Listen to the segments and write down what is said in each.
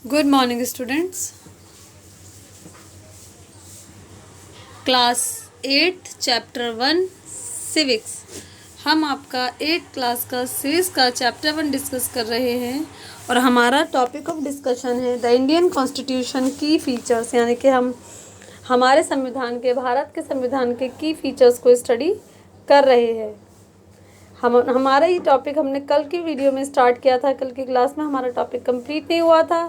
Good morning students. Class 8 chapter 1 civics. हम आपका 8 class का सिविक्स का चैप्टर 1 डिस्कस कर रहे हैं और हमारा टॉपिक ऑफ डिस्कशन है द इंडियन कॉन्स्टिट्यूशन की फीचर्स, यानी कि हम हमारे संविधान के, भारत के संविधान के की फीचर्स को स्टडी कर रहे हैं। हमारा ये टॉपिक हमने कल की वीडियो में स्टार्ट किया था। कल की क्लास में हमारा टॉपिक कंप्लीट नहीं हुआ था,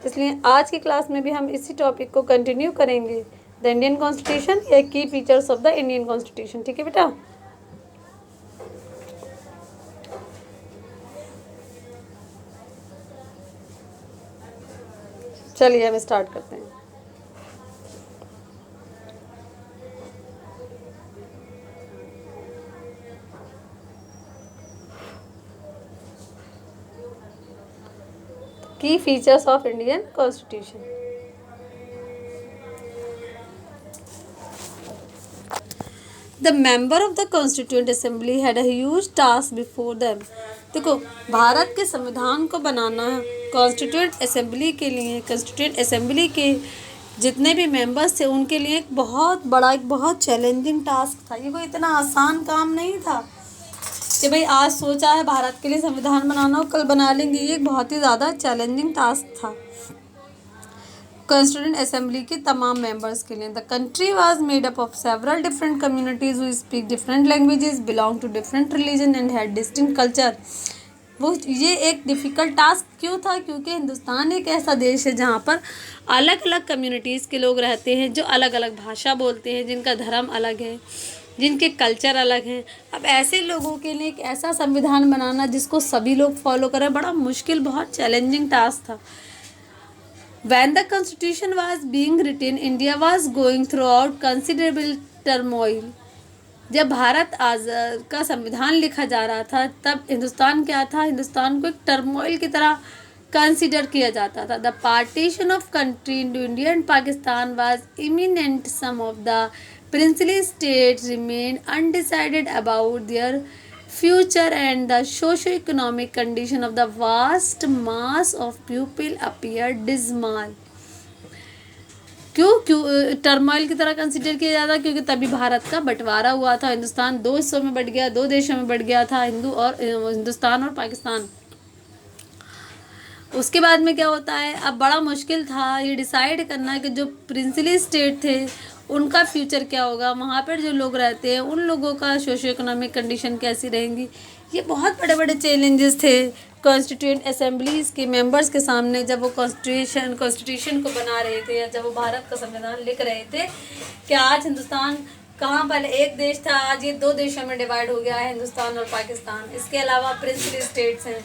इसलिए आज की क्लास में भी हम इसी टॉपिक को कंटिन्यू करेंगे। द इंडियन कॉन्स्टिट्यूशन या की features of the Indian constitution. ठीक है बेटा। चलिए हम स्टार्ट करते हैं। की features of Indian constitution. The member of the constituent assembly had a huge task before them. देखो, भारत के संविधान को बनाना कॉन्स्टिट्यूंट असेंबली के लिए, कॉन्स्टिट्यूंट असेंबली के जितने भी मेंबर्स थे उनके लिए एक बहुत बड़ा, एक बहुत चैलेंजिंग टास्क था। ये कोई इतना आसान काम नहीं था कि भाई आज सोचा है भारत के लिए संविधान बनाना हो कल बना लेंगे। ये एक बहुत ही ज़्यादा चैलेंजिंग टास्क था कॉन्स्टिट्यूंट असेंबली के तमाम मेंबर्स के लिए। The country was made up of several different communities who speak different languages, belong to different religion and had distinct culture. वो ये एक डिफ़िकल्ट टास्क क्यों था? क्योंकि हिंदुस्तान एक ऐसा देश है जहाँ पर अलग अलग कम्युनिटीज़ के लोग रहते हैं, जो अलग अलग भाषा बोलते हैं, जिनका धर्म अलग है, जिनके कल्चर अलग हैं। अब ऐसे लोगों के लिए एक ऐसा संविधान बनाना जिसको सभी लोग फॉलो करें, बड़ा मुश्किल, बहुत चैलेंजिंग टास्क था। When the constitution was being written, India was going throughout considerable turmoil. जब भारत का संविधान लिखा जा रहा था तब हिंदुस्तान क्या था? हिंदुस्तान को एक टर्मोइल की तरह कंसिडर किया जाता था। The partition of country into India and Pakistan was imminent. Some of the princely states remain undecided about their future and the socio-economic condition of the vast mass of people appeared dismal. क्यों turmoil की तरह consider किया जाता? क्योंकि तभी भारत का बंटवारा हुआ था। हिंदुस्तान दो हिस्सों में बट गया, दो देशों में बट गया था, हिंदुस्तान और पाकिस्तान। उसके बाद में क्या होता है, अब बड़ा मुश्किल था ये डिसाइड करना कि जो प्रिंसली स्टेट थे उनका फ्यूचर क्या होगा, वहाँ पर जो लोग रहते हैं उन लोगों का सोशियो इकोनॉमिक कंडीशन कैसी रहेंगी। ये बहुत बड़े बड़े चैलेंजेस थे कॉन्स्टिट्यूएंट असेंबलीज़ के मेंबर्स के सामने जब वो कॉन्स्टिट्यूशन को बना रहे थे, या जब वो भारत का संविधान लिख रहे थे कि आज हिंदुस्तान कहाँ पहले एक देश था, आज ये दो देशों में डिवाइड हो गया है, हिंदुस्तान और पाकिस्तान। इसके अलावा प्रिंसली स्टेट्स हैं।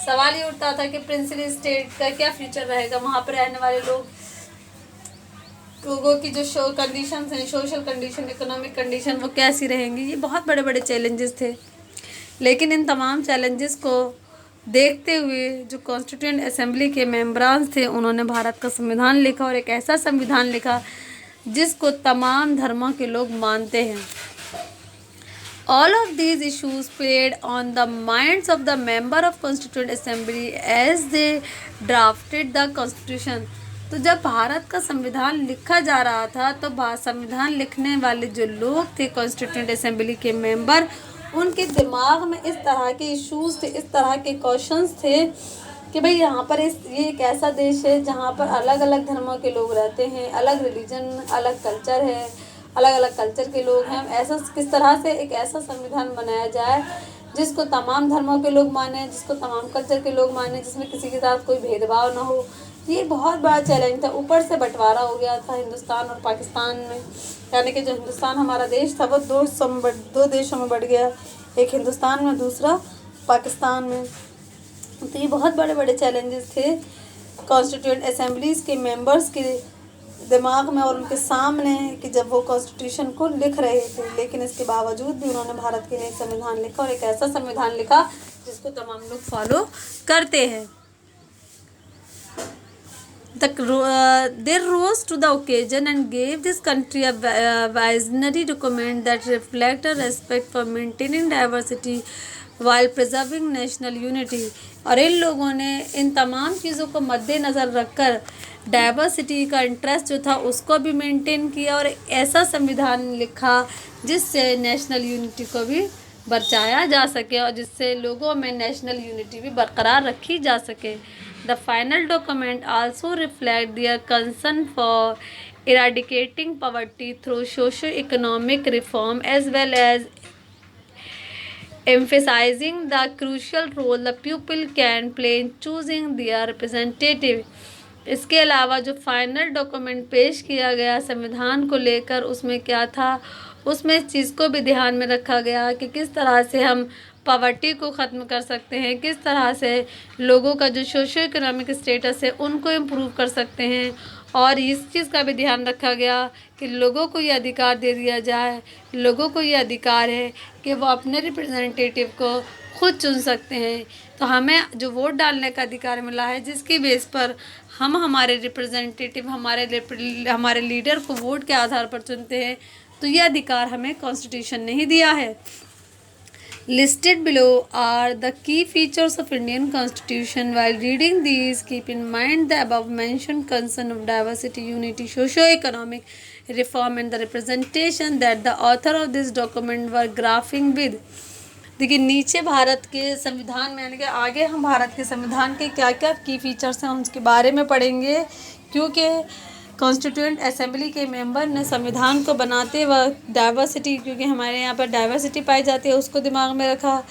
सवाल ये उठता था कि प्रिंसली स्टेट का क्या फ्यूचर रहेगा, वहाँ पर रहने वाले लोगों की जो कंडीशंस हैं, सोशल कंडीशन, इकोनॉमिक कंडीशन, वो कैसी रहेंगी। ये बहुत बड़े बड़े चैलेंजेस थे। लेकिन इन तमाम चैलेंजेस को देखते हुए जो कॉन्स्टिट्यूएंट असेंबली के मेंबरान थे उन्होंने भारत का संविधान लिखा, और एक ऐसा संविधान लिखा जिसको तमाम धर्मों के लोग मानते हैं। All of these issues played on the minds of the member of Constituent Assembly as they drafted the Constitution. तो जब भारत का संविधान लिखा जा रहा था तो संविधान लिखने वाले जो लोग थे कॉन्स्टिट्यूएंट असेंबली के मेंबर, उनके दिमाग में इस तरह के इश्यूज थे, इस तरह के क्वेश्चंस थे कि भाई यहाँ पर ये एक ऐसा देश है जहाँ पर अलग अलग धर्मों के लोग रहते हैं, अलग रिलीजन, अलग कल्चर है, अलग अलग कल्चर के लोग हैं। ऐसा किस तरह से एक ऐसा संविधान बनाया जाए जिसको तमाम धर्मों के लोग माने, जिसको तमाम कल्चर के लोग माने, जिसमें किसी के साथ कोई भेदभाव ना हो। ये बहुत बड़ा चैलेंज था। ऊपर से बंटवारा हो गया था हिंदुस्तान और पाकिस्तान में, यानी कि जो हिंदुस्तान हमारा देश था वो दो देशों में बढ़ गया, एक हिंदुस्तान में, दूसरा पाकिस्तान में। तो ये बहुत बड़े बड़े चैलेंजेस थे कॉन्स्टिट्यूएंट असेंबलीज़ के मेंबर्स के दिमाग में और उनके सामने कि जब वो कॉन्स्टिट्यूशन को लिख रहे थे। लेकिन इसके बावजूद भी उन्होंने भारत के लिए एक संविधान लिखा, और एक ऐसा संविधान लिखा जिसको तमाम लोग फॉलो करते हैं। They rose to the occasion and gave this country a visionary document that reflect a respect for maintaining diversity while preserving national unity. और इन लोगों ने इन तमाम चीज़ों को मद्देनज़र रखकर डाइवर्सिटी का इंटरेस्ट जो था उसको भी मेंटेन किया और ऐसा संविधान लिखा जिससे नेशनल यूनिटी को भी बचाया जा सके और जिससे लोगों में नेशनल यूनिटी भी बरकरार रखी जा सके। The final document also reflect their concern for eradicating poverty through socio-economic reform as well as emphasizing the crucial role the people can play in choosing their representative। इसके अलावा जो फाइनल डॉक्यूमेंट पेश किया गया संविधान को लेकर उसमें क्या था, उसमें इस चीज़ को भी ध्यान में रखा गया कि किस तरह से हम पॉवर्टी को ख़त्म कर सकते हैं, किस तरह से लोगों का जो सोशो इकोनॉमिक स्टेटस है उनको इम्प्रूव कर सकते हैं। और इस चीज़ का भी ध्यान रखा गया कि लोगों को ये अधिकार दे दिया जाए, लोगों को ये अधिकार है कि वो अपने रिप्रेजेंटेटिव को खुद चुन सकते हैं। तो हमें जो वोट डालने का अधिकार मिला है जिसकी बेस पर हम हमारे रिप्रेजेंटेटिव हमारे लीडर को वोट के आधार पर चुनते हैं, तो ये अधिकार हमें कॉन्स्टिट्यूशन ने ही दिया है। Listed below are the key features of Indian Constitution. While reading these, keep in mind the above mentioned concern of diversity, unity, socio-economic reform and the representation that the author of this document were graphing with। देखिए नीचे भारत के संविधान में यानी कि आगे हम भारत के संविधान के क्या क्या की फीचर्स हैं उसके बारे में पढ़ेंगे, क्योंकि कॉन्स्टिट्यूएंट असेंबली के मेंबर ने संविधान को बनाते वक्त डाइवर्सिटी, क्योंकि हमारे यहाँ पर डाइवर्सिटी पाई जाती है, उसको दिमाग में रखा।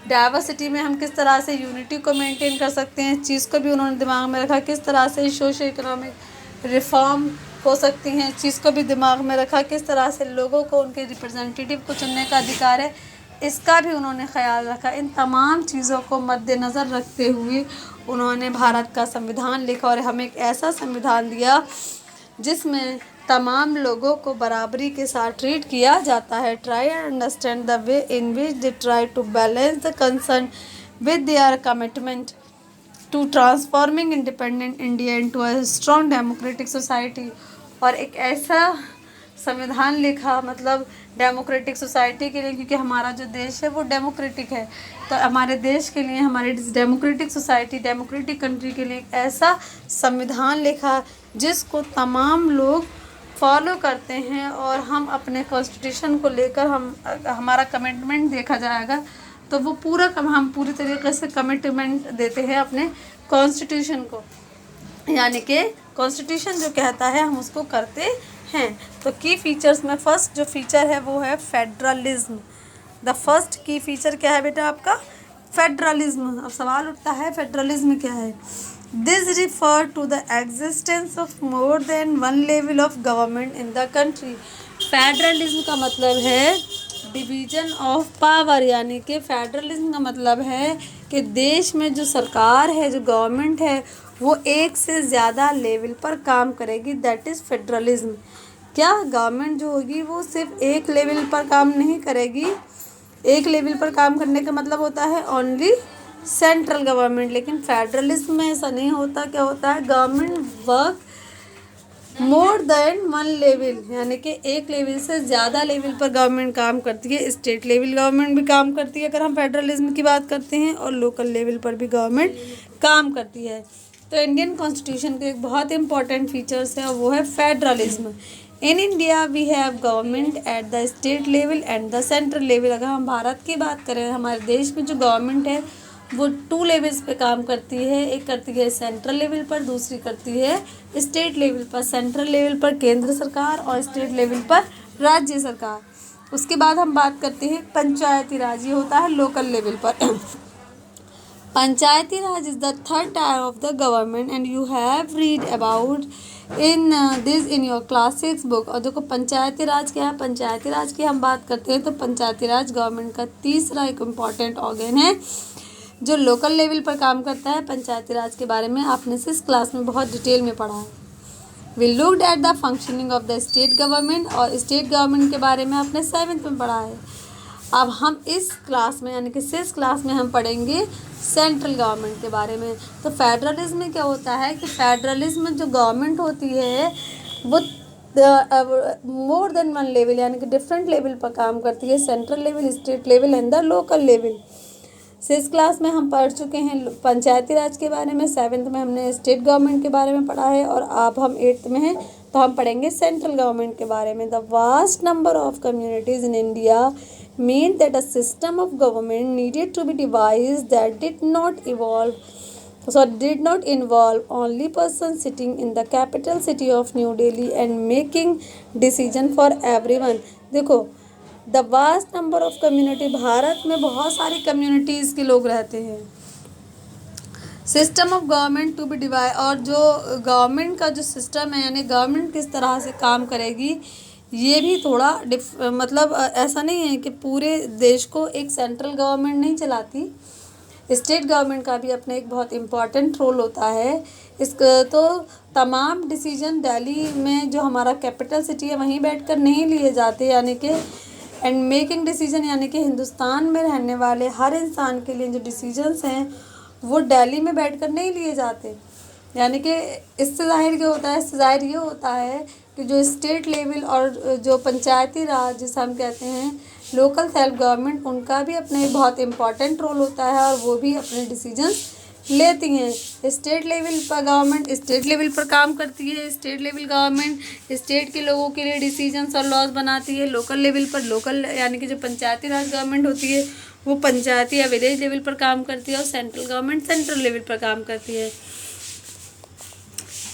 डाइवर्सिटी में हम किस तरह से यूनिटी को मेंटेन कर सकते हैं, चीज़ को भी उन्होंने दिमाग में रखा। किस तरह से सोशो इकोनॉमिक रिफॉर्म हो सकती हैं, चीज़ को भी दिमाग में रखा। किस तरह से लोगों को उनके रिप्रेजेंटेटिव को चुनने का अधिकार है, इसका भी उन्होंने ख्याल रखा। इन तमाम चीज़ों को मद्देनज़र रखते हुए उन्होंने भारत का संविधान लिखा और हमें एक ऐसा संविधान दिया जिसमें तमाम लोगों को बराबरी के साथ ट्रीट किया जाता है। Try and understand the way in which they try to balance the concern with their commitment to transforming independent India into a strong democratic society. और एक ऐसा संविधान लिखा मतलब डेमोक्रेटिक सोसाइटी के लिए, क्योंकि हमारा जो देश है वो डेमोक्रेटिक है, तो हमारे देश के लिए हमारे डेमोक्रेटिक सोसाइटी डेमोक्रेटिक कंट्री के लिए एक ऐसा संविधान लिखा जिसको तमाम लोग फॉलो करते हैं। और हम अपने कॉन्स्टिट्यूशन को लेकर हमारा कमिटमेंट देखा जाएगा तो वो हम पूरी तरीके से कमिटमेंट देते हैं अपने कॉन्स्टिट्यूशन को, यानी कि कॉन्स्टिट्यूशन जो कहता है हम उसको करते हैं। तो की फीचर्स में फर्स्ट जो फीचर है वो है फेडरलिज्म। द फर्स्ट की फीचर क्या है बेटा आपका? फेडरलिज्म। अब सवाल उठता है फेडरलिज्म क्या है? This refer to the existence of more than one level of government in the country. Federalism का मतलब है डिवीजन ऑफ पावर, यानी कि फेडरलिज्म का मतलब है कि देश में जो सरकार है, जो गवर्नमेंट है, वो एक से ज़्यादा लेवल पर काम करेगी। That is federalism. क्या गवर्नमेंट जो होगी वो सिर्फ एक लेवल पर काम नहीं करेगी। एक लेवल पर काम करने का मतलब होता है ओनली सेंट्रल गवर्नमेंट, लेकिन फेडरलिज्म में ऐसा नहीं होता। क्या होता है? Government work more than one level, यानी कि एक लेवल से ज़्यादा लेवल पर गवर्नमेंट काम करती है। स्टेट लेवल गवर्नमेंट भी काम करती है अगर हम फेडरलिज्म की बात करते हैं, और लोकल लेवल पर भी गवर्नमेंट काम करती है। तो इंडियन कॉन्स्टिट्यूशन के एक बहुत इंपॉर्टेंट फीचर्स है और वो है federalism. In India we have government at the state level and the central level. अगर हम भारत की बात करें, हमारे देश में जो गवर्नमेंट है वो 2 लेवल्स पे काम करती है। एक करती है सेंट्रल लेवल पर, दूसरी करती है स्टेट लेवल पर। सेंट्रल लेवल पर केंद्र सरकार और स्टेट लेवल पर राज्य सरकार। उसके बाद हम बात करते हैं पंचायती राज, ये होता है लोकल लेवल पर। Panchayati Raj is the third tier of the government and you have read about in this in your class 6 book. और देखो पंचायती राज क्या है? पंचायती राज की हम बात करते हैं तो पंचायती राज गवर्नमेंट का तीसरा एक इम्पॉर्टेंट ऑर्गन है जो लोकल लेवल पर काम करता है। पंचायती राज के बारे में आपने 6 क्लास में बहुत डिटेल में पढ़ा है। We looked at the functioning of the state government, और स्टेट गवर्नमेंट के बारे में आपने 7th में पढ़ा है। अब हम इस क्लास में यानी कि 6 क्लास में हम पढ़ेंगे सेंट्रल गवर्नमेंट के बारे में। तो फेडरलिज्म में क्या होता है कि फेडरलिज्म में जो गवर्नमेंट होती है वो मोर देन वन लेवल यानी कि डिफरेंट लेवल पर काम करती है। Central level, state level and the local level. Six class में हम पढ़ चुके हैं पंचायती राज के बारे में, सेवन्थ में हमने स्टेट गवर्नमेंट के बारे में पढ़ा है, और अब हम एट्थ में हैं तो हम पढ़ेंगे सेंट्रल गवर्नमेंट के बारे में। The vast number of communities in India mean that a system of government needed to be devised that did not involve only persons sitting in the capital city of New Delhi and making decision for everyone। देखो, the vast number of community, Bharat में बहुत सारी communities के लोग रहते हैं। System of government to be divide, और जो गवर्नमेंट का जो सिस्टम है यानी गवर्नमेंट किस तरह से काम करेगी, ये भी थोड़ा मतलब ऐसा नहीं है कि पूरे देश को एक सेंट्रल गवर्नमेंट नहीं चलाती, स्टेट गवर्नमेंट का भी अपने एक बहुत इम्पॉर्टेंट रोल होता है। तो तमाम डिसीजन दिल्ली में जो हमारा कैपिटल सिटी है वहीं बैठकर नहीं लिए जाते, यानी कि एंड मेकिंग डिसीजन, यानी कि हिंदुस्तान में रहने वाले हर इंसान के लिए जो डिसीजंस हैं वो दिल्ली में बैठकर नहीं लिए जाते। यानी कि इससे ज़ाहिर क्या होता है, इससे ज़ाहिर ये होता है कि जो स्टेट लेवल और जो पंचायती राज जिसे हम कहते हैं लोकल सेल्फ गवर्नमेंट, उनका भी अपने बहुत इम्पॉर्टेंट रोल होता है और वो भी अपने डिसीजंस लेती हैं। स्टेट लेवल पर गवर्नमेंट स्टेट लेवल पर काम करती है, स्टेट लेवल गवर्नमेंट स्टेट के लोगों के लिए डिसीजंस और लॉज बनाती है। लोकल लेवल पर लोकल यानी कि जो पंचायती राज गवर्नमेंट होती है वो पंचायती या विलेज लेवल पर काम करती है, और सेंट्रल गवर्नमेंट सेंट्रल लेवल पर काम करती है।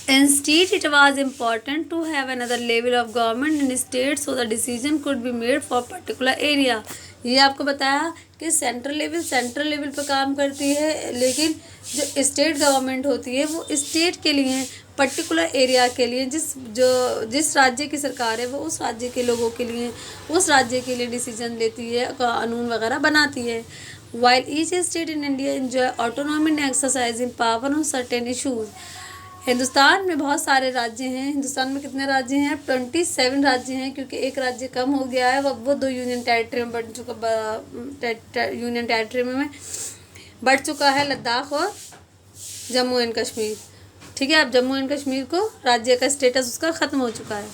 Instead, it was important to have another level of government in state so the decision could be made for particular area। ये आपको बताया कि सेंट्रल लेवल पर काम करती है, लेकिन जो स्टेट गवर्नमेंट होती है वो स्टेट के लिए पर्टिकुलर एरिया के लिए जिस राज्य की सरकार है वो उस राज्य के लोगों के लिए उस राज्य के लिए डिसीजन लेती है, कानून वगैरह बनाती है। While each state in India enjoy autonomy in exercising power on certain issues। Hindustan में बहुत सारे राज्य हैं। हिंदुस्तान में कितने राज्य हैं? 27 राज्य हैं, क्योंकि एक राज्य कम हो गया है, वो 2 यूनियन टेरिटरी में बढ़ चुका यूनियन टेरिटरी में बढ़ चुका है, लद्दाख और जम्मू एंड कश्मीर। ठीक है, अब जम्मू एंड कश्मीर को राज्य का स्टेटस उसका ख़त्म हो चुका है।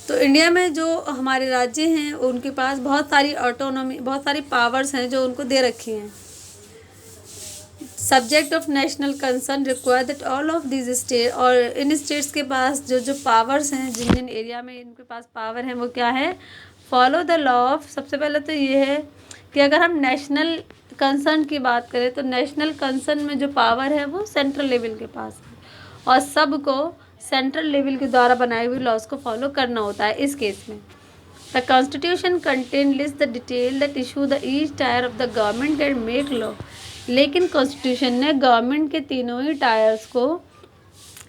तो इंडिया में जो हमारे राज्य हैं उनके पास बहुत सारी ऑटोनॉमी, बहुत सारी पावर्स हैं जो उनको दे रखी हैं। Subject of national concern require that all of this state, और इन स्टेट्स के पास जो पावर्स हैं, जिन जिन एरिया में इनके पास पावर है वो क्या है? Follow the law of. सबसे पहले तो ये है कि अगर हम नेशनल कंसर्न की बात करें तो नेशनल कंसर्न में जो पावर है वो सेंट्रल लेवल के पास है, और सबको सेंट्रल लेवल के द्वारा बनाए हुए लॉज को फॉलो करना होता है। इस केस में the constitution contain list the detail that issue the each tyre of the government and make law. लेकिन कॉन्स्टिट्यूशन ने गवर्नमेंट के तीनों ही टायर्स को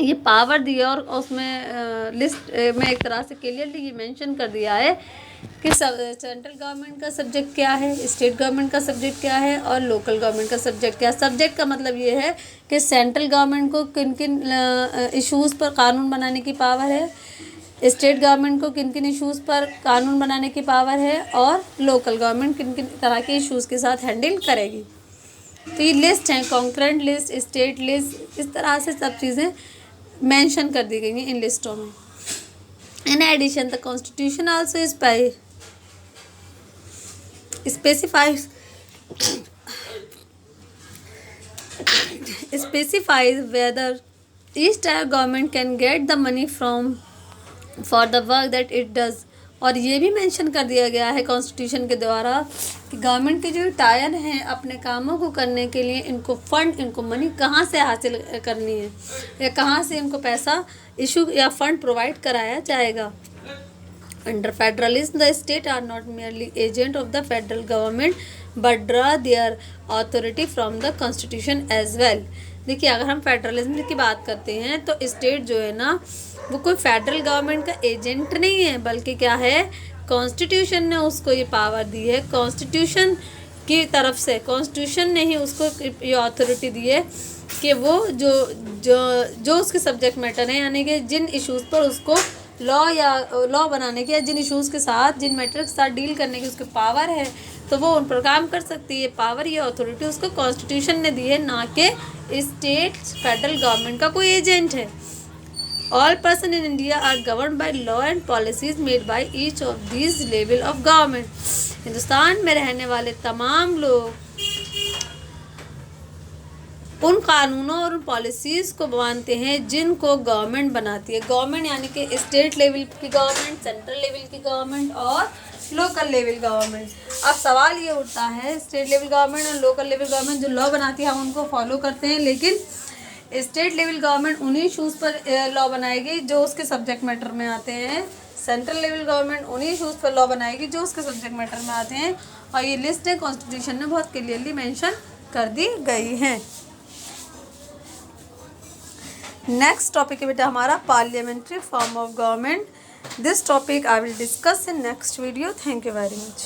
ये पावर दिया, और उसमें लिस्ट में एक तरह से क्लियरली ये मेंशन कर दिया है कि सेंट्रल गवर्नमेंट का सब्जेक्ट क्या है, स्टेट गवर्नमेंट का सब्जेक्ट क्या है और लोकल गवर्नमेंट का सब्जेक्ट क्या है। सब्जेक्ट का मतलब ये है कि सेंट्रल गवर्नमेंट को किन किन इश्यूज़ पर कानून बनाने की पावर है, स्टेट गवर्नमेंट को किन किन इश्यूज़ पर कानून बनाने की पावर है, और लोकल गवर्नमेंट किन किन तरह के इश्यूज़ के साथ हैंडल करेगी। तो ये लिस्ट है, कॉन्करेंट लिस्ट, स्टेट लिस्ट, इस तरह से सब चीज़ें मेंशन कर दी गई हैं इन लिस्टों में। In addition the constitution also specifies whether each tier government can get the money from for the work that it does। और ये भी मेंशन कर दिया गया है कॉन्स्टिट्यूशन के द्वारा कि गवर्नमेंट के जो टायर हैं अपने कामों को करने के लिए इनको मनी कहाँ से हासिल करनी है, या कहाँ से इनको पैसा इशू या फंड प्रोवाइड कराया जाएगा। Under federalism the state are not merely agent of the federal government but draw their authority from the constitution as well. देखिए, अगर हम फेडरलिज्म की बात करते हैं तो स्टेट जो है ना वो कोई फेडरल गवर्नमेंट का एजेंट नहीं है, बल्कि क्या है, कॉन्स्टिट्यूशन ने उसको ये पावर दी है। कॉन्स्टिट्यूशन की तरफ से कॉन्स्टिट्यूशन ने ही उसको ये अथॉरिटी दी है कि वो जो उसके सब्जेक्ट मैटर है, यानी कि जिन इश्यूज़ पर उसको लॉ बनाने की या जिन इश्यूज़ के साथ, जिन मैटर के साथ डील करने की उसकी पावर है, तो वो उन पर काम कर सकती है। पावर या अथॉरिटी उसको कॉन्स्टिट्यूशन ने दी है, ना कि स्टेट फेडरल गवर्नमेंट का कोई एजेंट है। All person in India are govern by law and policies made by each of these level of government. Hindustan में रहने वाले तमाम लोग उन कानूनों और उन पॉलिसीज़ को मानते हैं जिनको गवर्नमेंट बनाती है। गवर्नमेंट यानी कि स्टेट लेवल की गवर्नमेंट, सेंट्रल लेवल की गवर्नमेंट और लोकल लेवल गवर्नमेंट। अब सवाल ये उठता है, स्टेट लेवल गवर्नमेंट और लोकल लेवल गवर्नमेंट जो लॉ बनाती है हम उनको फॉलो करते हैं, लेकिन स्टेट लेवल गवर्नमेंट उन्हीं इशूज़ पर लॉ बनाएगी जो उसके सब्जेक्ट मैटर में आते हैं, सेंट्रल लेवल गवर्नमेंट उन्हीं इशूज़ पर लॉ बनाएगी जो उसके सब्जेक्ट मैटर में आते हैं। और ये लिस्ट है कॉन्स्टिट्यूशन में बहुत क्लियरली मेंशन कर दी गई है। नेक्स्ट टॉपिक है बेटा हमारा parliamentary form of government. This topic I will discuss in next video. Thank you very much.